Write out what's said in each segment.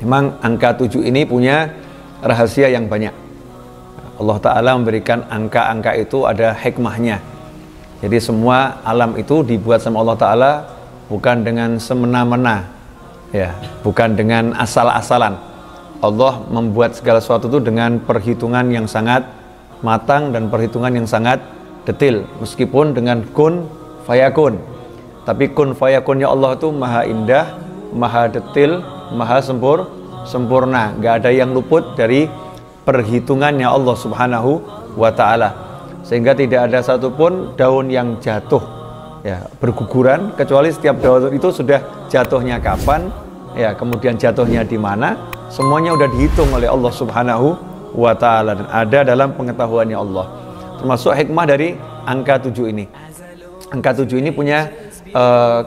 Memang angka 7 ini punya rahasia yang banyak. Allah Ta'ala memberikan angka-angka itu ada hikmahnya. Jadi semua alam itu dibuat sama Allah Ta'ala bukan dengan semena-mena, ya, bukan dengan asal-asalan. Allah membuat segala sesuatu itu dengan perhitungan yang sangat matang dan perhitungan yang sangat detil. Meskipun dengan kun fayakun, tapi kun fayakunnya Allah itu maha indah, maha detil, maha sempurna. Gak ada yang luput dari perhitungannya Allah Subhanahu wa Ta'ala, sehingga tidak ada satupun daun yang jatuh, ya, berguguran, kecuali setiap daun itu sudah jatuhnya kapan, ya, kemudian jatuhnya di mana, semuanya udah dihitung oleh Allah Subhanahu wa Ta'ala dan ada dalam pengetahuannya Allah. Termasuk hikmah dari angka 7 ini. Angka 7 ini punya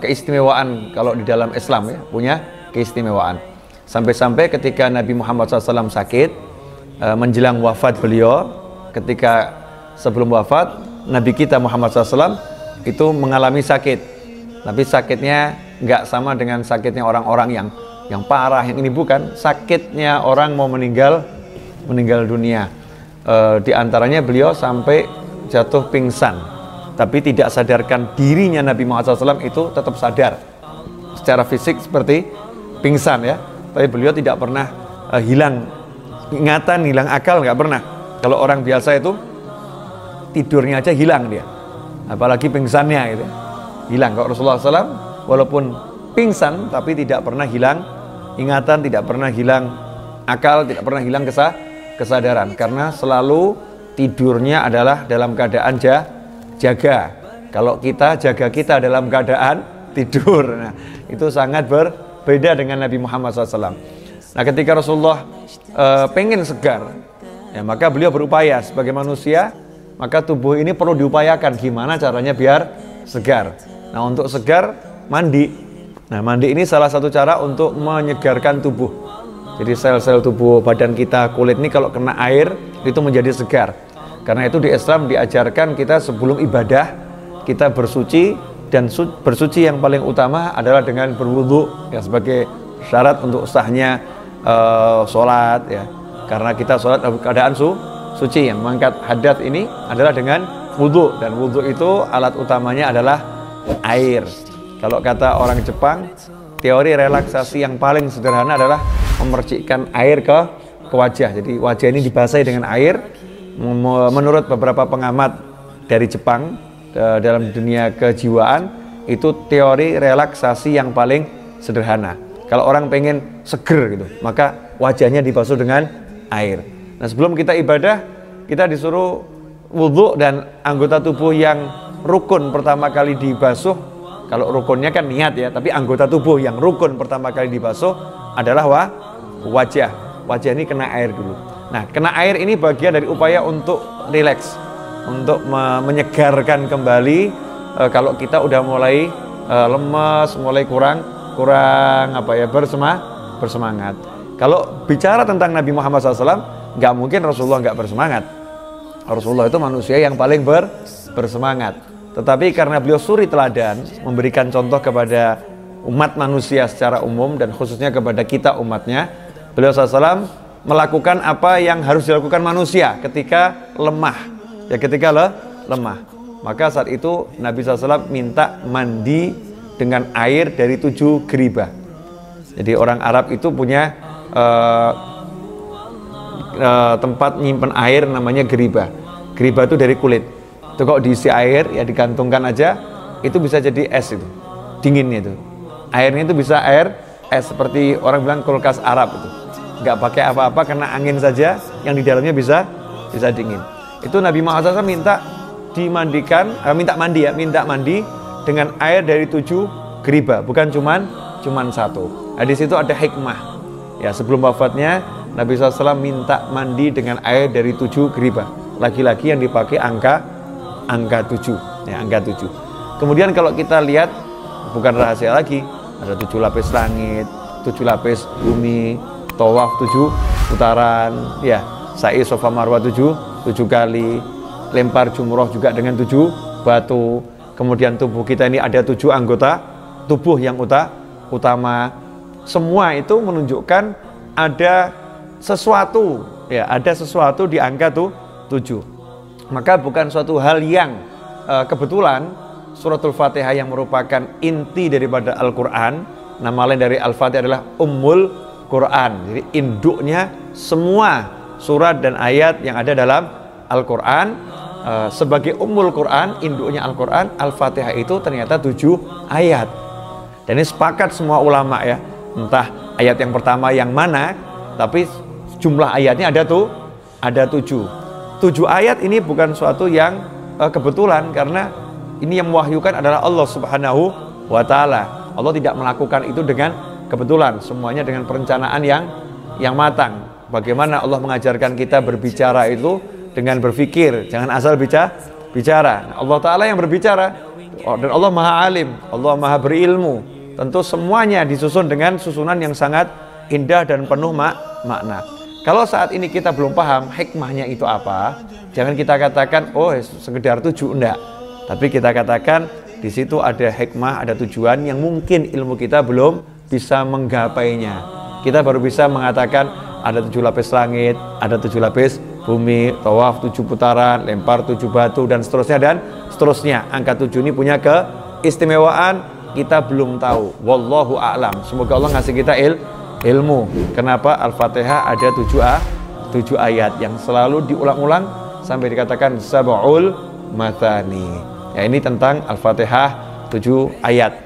keistimewaan kalau di dalam Islam, ya, punya keistimewaan. Sampai-sampai ketika Nabi Muhammad SAW sakit, menjelang wafat beliau, ketika sebelum wafat, Nabi kita Muhammad SAW itu mengalami sakit. Tapi sakitnya nggak sama dengan sakitnya orang-orang yang parah. Yang ini bukan sakitnya orang mau meninggal dunia. Di antaranya beliau sampai jatuh pingsan, tapi tidak sadarkan dirinya. Nabi Muhammad SAW itu tetap sadar secara fisik seperti pingsan, ya, tapi beliau tidak pernah hilang ingatan, hilang akal, nggak pernah. Kalau orang biasa itu tidurnya aja hilang dia, apalagi pingsannya gitu, hilang. Kalau Rasulullah SAW walaupun pingsan tapi tidak pernah hilang ingatan, tidak pernah hilang akal, tidak pernah hilang kesadaran, karena selalu tidurnya adalah dalam keadaan jaga. Kalau kita jaga kita dalam keadaan tidur, nah, itu sangat berbeda dengan Nabi Muhammad SAW. Nah, ketika Rasulullah pengen segar, ya, maka beliau berupaya sebagai manusia, maka tubuh ini perlu diupayakan gimana caranya biar segar. Nah, untuk segar mandi. Nah, mandi ini salah satu cara untuk menyegarkan tubuh. Jadi sel-sel tubuh badan kita, kulit ini kalau kena air itu menjadi segar. Karena itu di Islam diajarkan kita sebelum ibadah kita bersuci, dan bersuci yang paling utama adalah dengan berwudu, ya, sebagai syarat untuk sahnya sholat, ya, karena kita sholat dalam keadaan suci. Yang mengangkat hadas ini adalah dengan wudu, dan wudu itu alat utamanya adalah air. Kalau kata orang Jepang, teori relaksasi yang paling sederhana adalah memercikkan air ke wajah. Jadi wajah ini dibasahi dengan air. Menurut beberapa pengamat dari Jepang, dalam dunia kejiwaan, itu teori relaksasi yang paling sederhana. Kalau orang pengen seger gitu, maka wajahnya dibasuh dengan air. Nah, sebelum kita ibadah, kita disuruh wudhu, dan anggota tubuh yang rukun pertama kali dibasuh, kalau rukunnya kan niat, ya, tapi anggota tubuh yang rukun pertama kali dibasuh adalah wajah. Wajah ini kena air dulu. Nah, kena air ini bagian dari upaya untuk rileks, untuk menyegarkan kembali kalau kita udah mulai lemes, mulai kurang bersemangat. Kalau bicara tentang Nabi Muhammad SAW, nggak mungkin Rasulullah nggak bersemangat. Rasulullah itu manusia yang paling bersemangat. Tetapi karena beliau suri teladan, memberikan contoh kepada umat manusia secara umum dan khususnya kepada kita umatnya, beliau SAW melakukan apa yang harus dilakukan manusia ketika lemah, ya, ketika lemah. Maka saat itu Nabi SAW minta mandi dengan air dari 7 geribah. Jadi orang Arab itu punya tempat nyimpen air namanya geribah. Geribah itu dari kulit. Itu kalau diisi air, ya, digantungkan aja, itu bisa jadi es, itu dinginnya itu. Airnya itu bisa air es, seperti orang bilang kulkas Arab itu. Nggak pakai apa-apa, kena angin saja, yang di dalamnya bisa dingin. Itu Nabi Muhammad SAW minta mandi dengan air dari 7 geribah, bukan cuman 1. Nah, di situ ada hikmah. Ya, sebelum wafatnya Nabi SAW minta mandi dengan air dari 7 geribah. Lagi-lagi yang dipakai angka 7, ya, angka 7. Kemudian kalau kita lihat, bukan rahasia lagi, ada 7 lapis langit, 7 lapis bumi, tawaf 7 putaran, ya, sa'i Safa Marwah 7 kali, lempar jumroh juga dengan 7 batu. Kemudian tubuh kita ini ada 7 anggota tubuh yang utama. Semua itu menunjukkan ada sesuatu, ya, ada sesuatu di angka 7. Maka bukan suatu hal yang kebetulan suratul Fatihah yang merupakan inti daripada Al-Quran, nama lain dari Al-Fatihah adalah Ummul Quran. Jadi induknya semua surat dan ayat yang ada dalam Al-Quran. Sebagai Ummul Quran, induknya Al-Quran, Al-Fatihah itu ternyata 7 ayat. Dan ini sepakat semua ulama ya, entah ayat yang pertama yang mana, tapi jumlah ayatnya ada 7. 7 ayat ini bukan suatu yang kebetulan, karena ini yang mewahyukan adalah Allah Subhanahu wa Ta'ala. Allah tidak melakukan itu dengan kebetulan, semuanya dengan perencanaan yang matang. Bagaimana Allah mengajarkan kita berbicara itu dengan berpikir, jangan asal bicara. Allah Ta'ala yang berbicara, dan Allah Maha Alim, Allah Maha berilmu. Tentu semuanya disusun dengan susunan yang sangat indah dan penuh makna. Kalau saat ini kita belum paham hikmahnya itu apa, jangan kita katakan oh sekedar 7, enggak. Tapi kita katakan di situ ada hikmah, ada tujuan yang mungkin ilmu kita belum bisa menggapainya. Kita baru bisa mengatakan ada 7 lapis langit, ada 7 lapis bumi, tawaf 7 putaran, lempar 7 batu, dan seterusnya. Angka 7 ini punya keistimewaan, kita belum tahu. Wallahu a'lam. Semoga Allah ngasih kita ilmu. Kenapa Al-Fatihah ada 7 ayat yang selalu diulang-ulang sampai dikatakan sab'ul mathani. Ya, ini tentang Al-Fatihah 7 ayat.